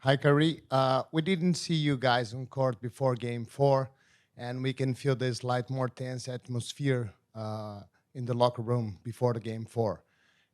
Hi, Kyrie. We didn't see you guys on court before Game 4, and we can feel this slight more tense atmosphere in the locker room before the Game 4.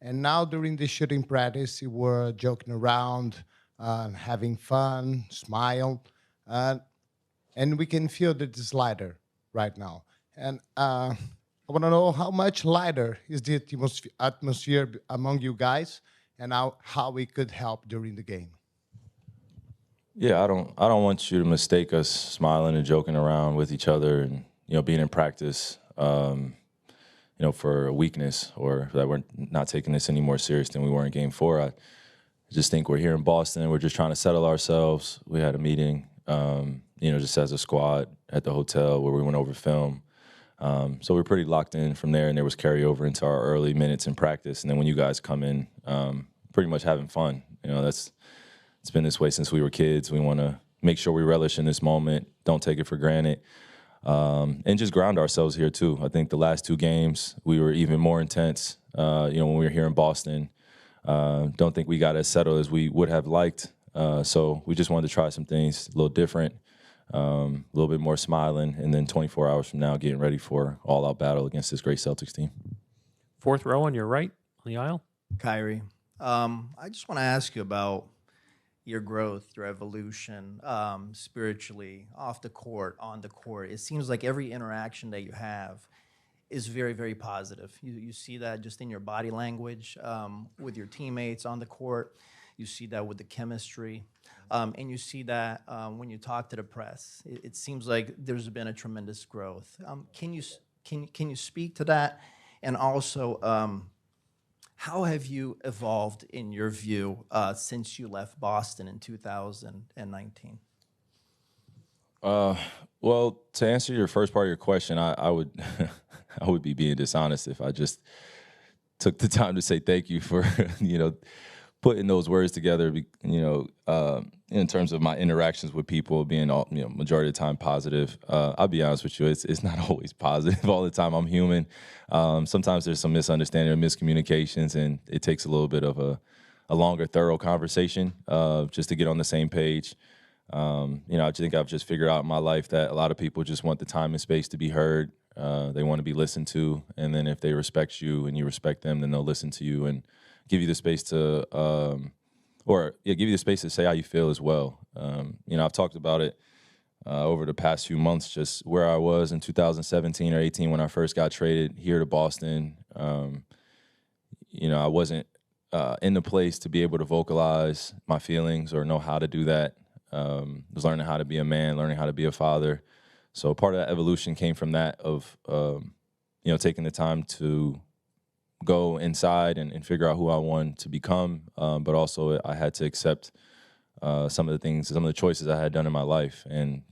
And now during the shooting practice, you were joking around, having fun, smile, uh, and we can feel that it's lighter right now. And I want to know how much lighter is the atmosphere among you guys, and how we could help during the game. Yeah, I don't want you to mistake us smiling and joking around with each other and being in practice, for a weakness or that we're not taking this any more serious than we were in Game 4. I just think we're here in Boston. We're just trying to settle ourselves. We had a meeting, just as a squad at the hotel where we went over film. So we're pretty locked in from there, and there was carryover into our early minutes in practice. And then when you guys come in, pretty much having fun. It's been this way since we were kids. We want to make sure we relish in this moment, don't take it for granted, and just ground ourselves here too. I think the last two games we were even more intense. When we were here in Boston, don't think we got as settled as we would have liked. So we just wanted to try some things a little different, a little bit more smiling, and then 24 hours from now, getting ready for all-out battle against this great Celtics team. Fourth row on your right, on the aisle. Kyrie, I just want to ask you about your growth, your evolution, spiritually, off the court, on the court. It seems like every interaction that you have is very, very positive. You see that just in your body language with your teammates on the court. You see that with the chemistry. And you see that when you talk to the press. It seems like there's been a tremendous growth. Can you speak to that? And also, how have you evolved in your view since you left Boston in 2019? Well, to answer your first part of your question, I would I would be being dishonest if I just took the time to say thank you for putting those words together. In terms of my interactions with people being majority of the time positive. I'll be honest with you, it's not always positive all the time. I'm human. Sometimes there's some misunderstanding or miscommunications, and it takes a little bit of a longer, thorough conversation just to get on the same page. I think I've just figured out in my life that a lot of people just want the time and space to be heard. They want to be listened to, and then if they respect you and you respect them, then they'll listen to you and give you the space to give you the space to say how you feel as well. I've talked about it over the past few months, just where I was in 2017 or 18 when I first got traded here to Boston. I wasn't in the place to be able to vocalize my feelings or know how to do that. I was learning how to be a man, learning how to be a father. So part of that evolution came from that of, taking the time to go inside and figure out who I wanted to become. But also I had to accept some of the choices I had done in my life. And,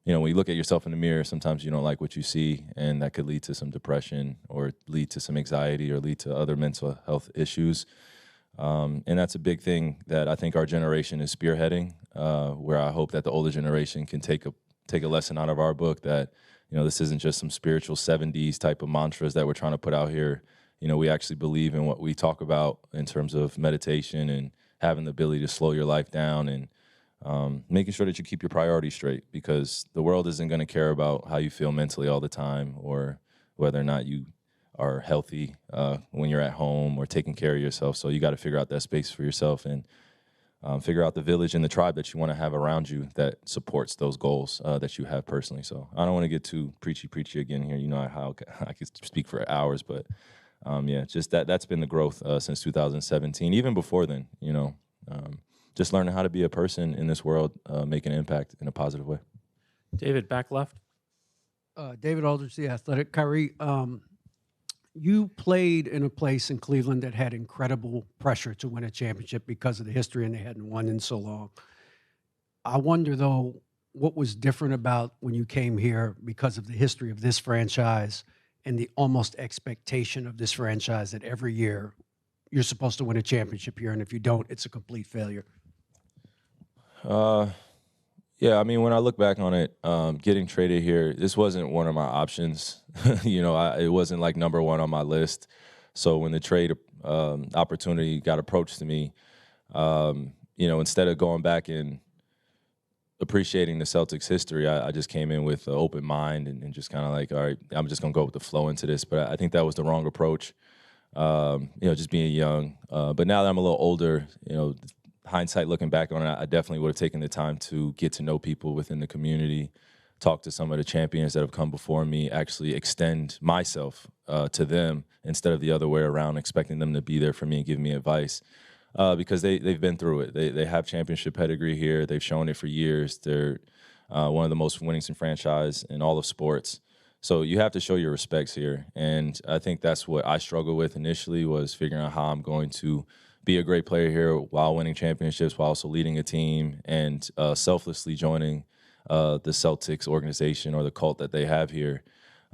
when you look at yourself in the mirror, sometimes you don't like what you see, and that could lead to some depression or lead to some anxiety or lead to other mental health issues. And that's a big thing that I think our generation is spearheading, where I hope that the older generation can take a lesson out of our book that, this isn't just some spiritual 70s type of mantras that we're trying to put out here. We actually believe in what we talk about in terms of meditation and having the ability to slow your life down and making sure that you keep your priorities straight, because the world isn't going to care about how you feel mentally all the time or whether or not you are healthy when you're at home or taking care of yourself. So you got to figure out that space for yourself and figure out the village and the tribe that you want to have around you that supports those goals that you have personally. So I don't want to get too preachy again here. How I could speak for hours, but just that's been the growth since 2017. Even before then, just learning how to be a person in this world, making an impact in a positive way. David, back left. David Aldridge, The Athletic. Kyrie, you played in a place in Cleveland that had incredible pressure to win a championship because of the history, and they hadn't won in so long. I wonder, though, what was different about when you came here because of the history of this franchise and the almost expectation of this franchise that every year you're supposed to win a championship here, and if you don't, it's a complete failure. When I look back on it, getting traded here, this wasn't one of my options. It wasn't like number one on my list. So when the trade opportunity got approached to me, instead of going back and appreciating the Celtics history, I just came in with an open mind and just kind of like, all right, I'm just going to go with the flow into this. But I think that was the wrong approach, just being young. But now that I'm a little older, hindsight looking back on it, I definitely would have taken the time to get to know people within the community, talk to some of the champions that have come before me, actually extend myself to them instead of the other way around, expecting them to be there for me and give me advice. Because they've been through it. They have championship pedigree here. They've shown it for years. They're one of the most winningest franchise in all of sports. So you have to show your respects here. And I think that's what I struggled with initially, was figuring out how I'm going to be a great player here while winning championships, while also leading a team and selflessly joining the Celtics organization or the cult that they have here.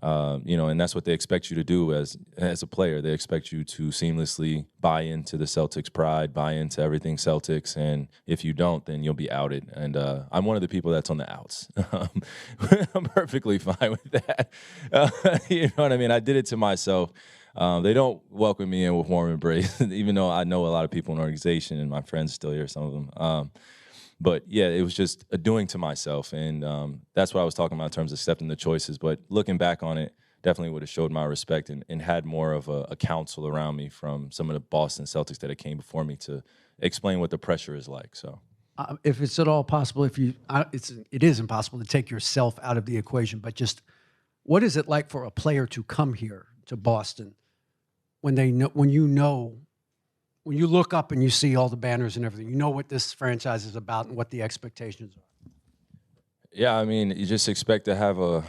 And that's what they expect you to do as a player. They expect you to seamlessly buy into the Celtics pride, buy into everything Celtics, and if you don't, then you'll be outed. And I'm one of the people that's on the outs. I'm perfectly fine with that. You know what I mean? I did it to myself. They don't welcome me in with warm embrace, even though I know a lot of people in the organization and my friends still here, some of them. But, yeah, it was just a doing to myself, and that's what I was talking about in terms of accepting the choices. But looking back on it, definitely would have showed my respect and had more of a counsel around me from some of the Boston Celtics that came before me to explain what the pressure is like. So, if it's at all possible, it is impossible to take yourself out of the equation, but just what is it like for a player to come here to Boston when you look up and you see all the banners and everything, you know what this franchise is about and what the expectations are? Yeah, I mean, you just expect to have a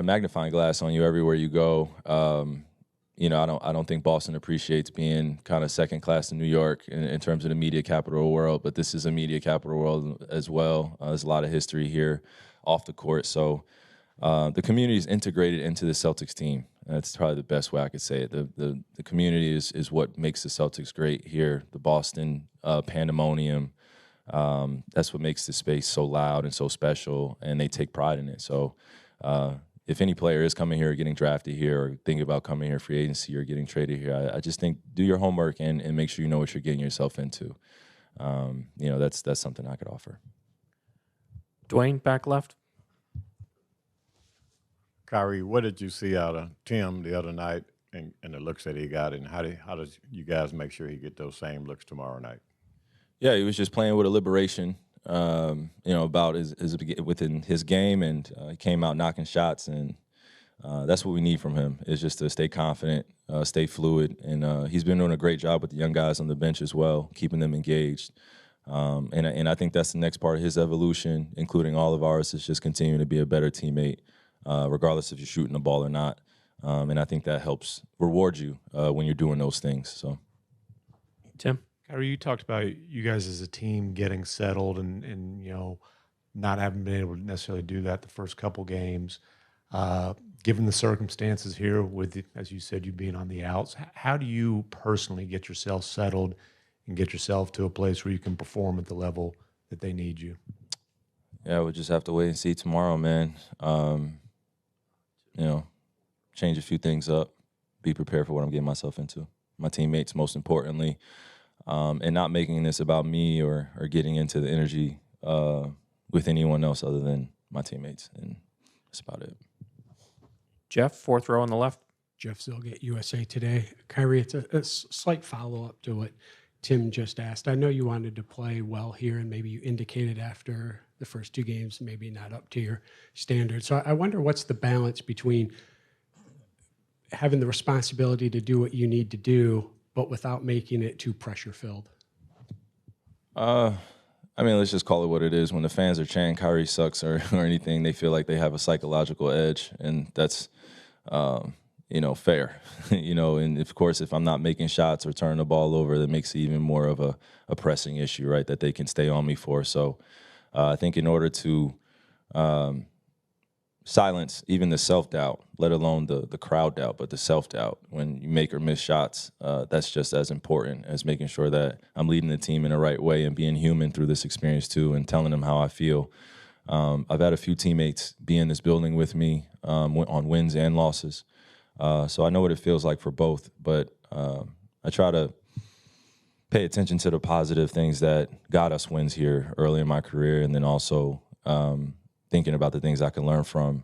magnifying glass on you everywhere you go. I don't think Boston appreciates being kind of second class in New York in terms of the media capital world, but this is a media capital world as well. There's a lot of history here off the court, so the community is integrated into the Celtics team. That's probably the best way I could say it. The community is what makes the Celtics great here. The Boston pandemonium, that's what makes the space so loud and so special, and they take pride in it. So if any player is coming here, getting drafted here, or thinking about coming here free agency or getting traded here, I just think do your homework and make sure you know what you're getting yourself into. That's something I could offer. Dwayne, back left. Kyrie, what did you see out of Tim the other night and the looks that he got, and how does you guys make sure he get those same looks tomorrow night? Yeah, he was just playing with a liberation, about his within his game, and he came out knocking shots, and that's what we need from him, is just to stay confident, stay fluid, and he's been doing a great job with the young guys on the bench as well, keeping them engaged. And I think that's the next part of his evolution, including all of ours, is just continuing to be a better teammate, regardless if you're shooting the ball or not. And I think that helps reward you when you're doing those things. So, Tim? Kyrie, you talked about you guys as a team getting settled and not having been able to necessarily do that the first couple games. Given the circumstances here with, as you said, you being on the outs, how do you personally get yourself settled and get yourself to a place where you can perform at the level that they need you? Yeah, we'll just have to wait and see tomorrow, man. Change a few things up, be prepared for what I'm getting myself into. My teammates, most importantly, and not making this about me or getting into the energy with anyone else other than my teammates, and that's about it. Jeff, fourth row on the left. Jeff Zilgate, USA Today. Kyrie, it's a slight follow-up to what Tim just asked. I know you wanted to play well here, and maybe you indicated after the first two games maybe not up to your standards. So I wonder what's the balance between having the responsibility to do what you need to do, but without making it too pressure-filled? Let's just call it what it is. When the fans are chanting Kyrie sucks or anything, they feel like they have a psychological edge, and that's fair. And of course, if I'm not making shots or turning the ball over, that makes it even more of a pressing issue, right, that they can stay on me for. So I think in order to silence even the self-doubt, let alone the crowd doubt, but the self-doubt when you make or miss shots, that's just as important as making sure that I'm leading the team in the right way and being human through this experience too, and telling them how I feel. I've had a few teammates be in this building with me on wins and losses, so I know what it feels like for both, but I try to pay attention to the positive things that got us wins here early in my career, and then also thinking about the things I can learn from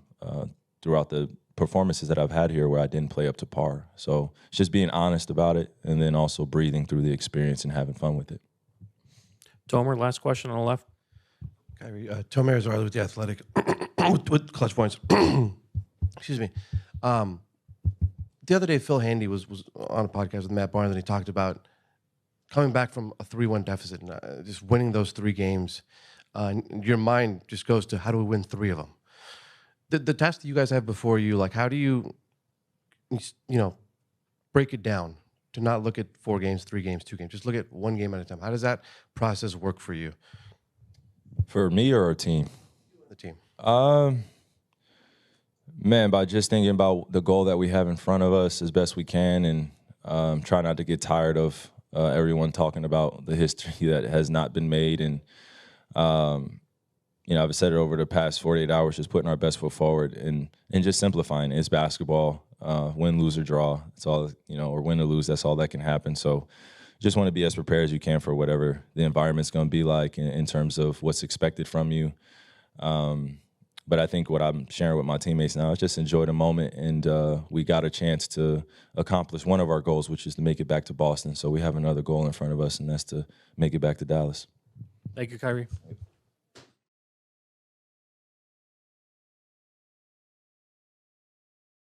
throughout the performances that I've had here where I didn't play up to par. So it's just being honest about it, and then also breathing through the experience and having fun with it. Tomer, last question on the left. Kyrie, Tomer Arizardo with The Athletic with Clutch Points. Excuse me. The other day, Phil Handy was on a podcast with Matt Barnes, and he talked about coming back from a 3-1 deficit and just winning those 3 games. Your mind just goes to, how do we win 3 of them? The task that you guys have before you, like, how do you break it down to not look at 4 games, 3 games, 2 games, just look at 1 game at a time? How does that process work for you? For me or our team? The team. Man, by just thinking about the goal that we have in front of us as best we can, and try not to get tired of everyone talking about the history that has not been made. And, I've said it over the past 48 hours, just putting our best foot forward and just simplifying. It's basketball, win, lose, or draw. It's all, or win or lose, that's all that can happen. So just want to be as prepared as you can for whatever the environment's going to be like in terms of what's expected from you. But I think what I'm sharing with my teammates now is just enjoy the moment, and we got a chance to accomplish one of our goals, which is to make it back to Boston. So we have another goal in front of us, and that's to make it back to Dallas. Thank you, Kyrie.